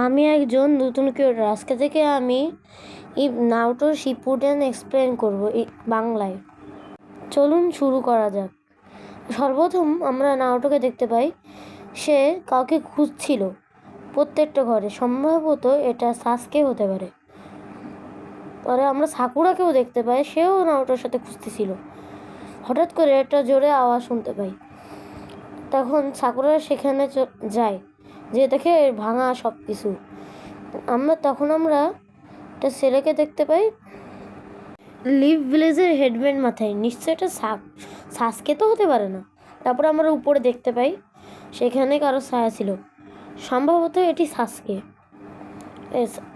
আমি একজন নতুন ক্রিয়েটর। আজকে থেকে আমি এই নারুটো শিপুডেন এক্সপ্লেন করব এই বাংলায়। চলুন শুরু করা যাক। সর্বপ্রথম আমরা নারুটোকে দেখতে পাই, সে কাউকে খুঁজছিল প্রত্যেকটা ঘরে। সম্ভবত এটা সাসকে হতে পারে। পরে আমরা সাকুরাকেও দেখতে পাই, সেও নারুটোর সাথে খুঁজতেছিল। হঠাৎ করে একটা জোরে আওয়াজ শুনতে পাই। তখন সাকুরা সেখানে যায়, যে দেখে ভাঙা সব কিছু। তখন আমরা একটা ছেলেকে দেখতে পাই, লিভ ভিলেজের হেডব্যান্ড মাথায়। নিশ্চয় এটা সাসকে তো হতে পারে না। তারপর আমরা উপরে দেখতে পাই সেখানে কারো ছায়া ছিল। সম্ভবত এটি সাসকে।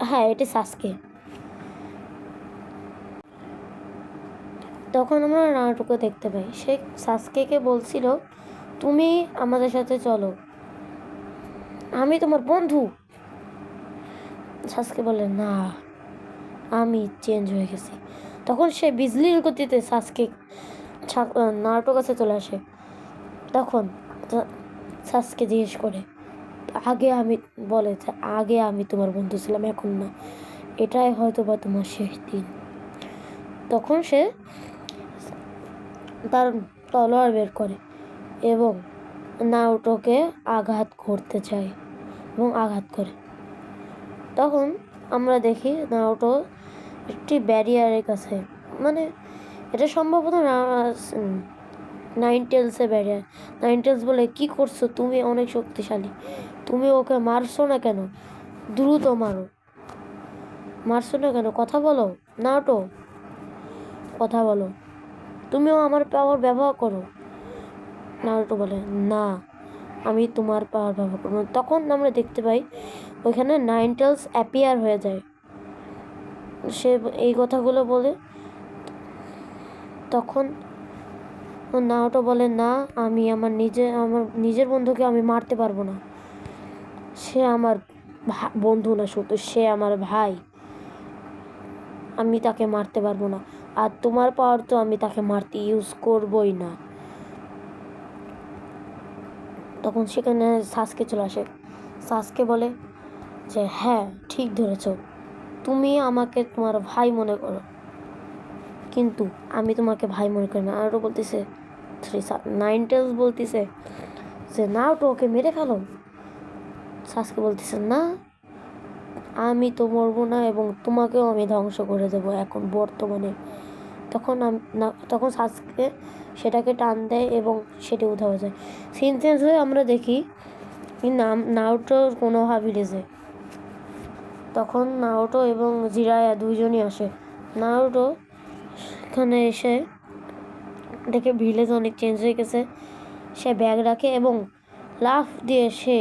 হ্যাঁ, এটি সাসকে। তখন আমরা নারুটোকে দেখতে পাই, সে সাসকেকে বলছিল, তুমি আমাদের সাথে চলো, আমি তোমার বন্ধু। সাসকে বলে, না, আমি চেঞ্জ হয়ে গেছি। তখন সে বিজলির গতিতে নারুটোর কাছে চলে আসে। তখন সাসকে জিজ্ঞেস করে, আগে আমি তোমার বন্ধু ছিলাম, এখন না। এটাই হয়তো বা তোমার শেষ দিন। তখন সে তার তলোয়ার বের করে এবং নারুটোকে আঘাত করতে চায় এবং আঘাত করে। তখন আমরা দেখি নারুটো একটি ব্যারিয়ারের কাছে, মানে এটা সম্ভবত নাইন টেলসের ব্যারিয়ার। নাইন টেলস বলে, কি করছো তুমি? অনেক শক্তিশালী, তুমি ওকে মারছো না কেন? দ্রুত মারছো না কেন? কথা বলো নারুটো, কথা বলো, তুমিও আমার পাওয়ার ব্যবহার করো। নারুটো বলে, না, আমি তোমার পাওয়ার ব্যবহার করবো। তখন আমরা দেখতে পাই ওইখানে নাইন টেলস অ্যাপিয়ার হয়ে যায়। সে এই কথাগুলো বলে। তখন নারুটো বলে, না, আমি আমার নিজের বন্ধুকে আমি মারতে পারবো না। সে আমার বন্ধু না, শুধু সে আমার ভাই। আমি তাকে মারতে পারবো না, আর তোমার পাওয়ার তো আমি তাকে মারতে ইউজ করবই না। তখন সেখানে সাসকে চলে আসে। সাসকে বলে যে, হ্যাঁ, ঠিক ধরেছ, তুমি আমাকে তোমার ভাই মনে করো, কিন্তু আমি তোমাকে ভাই মনে করি না। আরও বলতেছে, নাইন টেলস বলতেছে যে, নারুটো ওকে মেরে ফেলো। সাসকে বলতেছে, না, আমি তো মরবো না এবং তোমাকেও আমি ধ্বংস করে দেবো এখন বর্তমানে। তখন সাসকে সেটাকে টান দেয় এবং সেটি উধাও হয়ে যায়। সিন চেঞ্জ হয়ে আমরা দেখি নারুটোর কোনোহা ভিলেজে। তখন নারুটো এবং জিরায়া দুইজনই আসে। নারুটো এখানে এসে দেখে ভিলেজ অনেক চেঞ্জ হয়ে গেছে। সে ব্যাগ রাখে এবং লাফ দিয়ে সে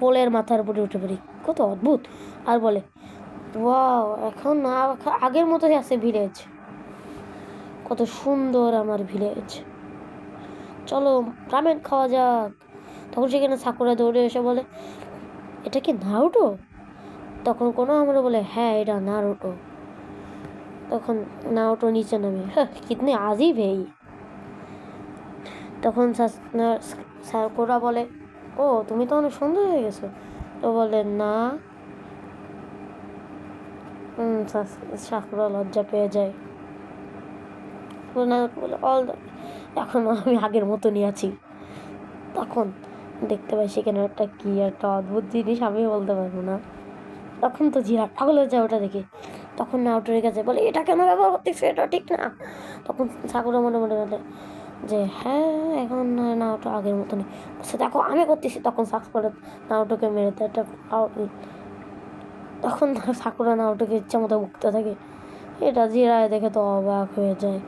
পোলের মাথার উপরে উঠে পড়ি। কত অদ্ভুত! আর বলে, ওয়াও, এখন আগের মতোই আছে ভিলেজ, কত সুন্দর আমার ভিলেজ, চলো রামেন খাওয়া যাক। তখন সেখানে সাকুরা দৌড়ে এসে বলে, এটা কি নারুটো? তখন আমরা বলে, হ্যাঁ, এটা নারুটো। তখন নারুটো নিচে নামে, কিতনে আজীব হে। তখন সাকুরা বলে, ও, তুমি তো অনেক সুন্দর হয়ে গেছো। তো বলে, না। সাকুরা লজ্জা পেয়ে যায়। বলে, এখন আমি আগের মতনই আছি। তখন দেখতে পাই সেখানে একটা অদ্ভুত জিনিস, আমি বলতে পারবো না। তখন তো জিরা পাগল হয়ে যায় ওটা দেখে। তখন নারুটোর কাছে বলে, এটা কেন ব্যবহার করতেছে? এটা ঠিক না। তখন সাকুরা মনে মনে বলে যে, হ্যাঁ, এখন নারুটো আগের মতনই। সে দেখো আমি করতেছি। তখন সাকুরা নারুটোকে মেরে দেয় একটা। তখন সাকুরা নারুটোকে ইচ্ছা মতো বকতে থাকে। এটা জিরা দেখে তো অবাক হয়ে যায়।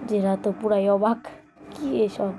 জিরা তো পুরাই অবাক, কি এসব।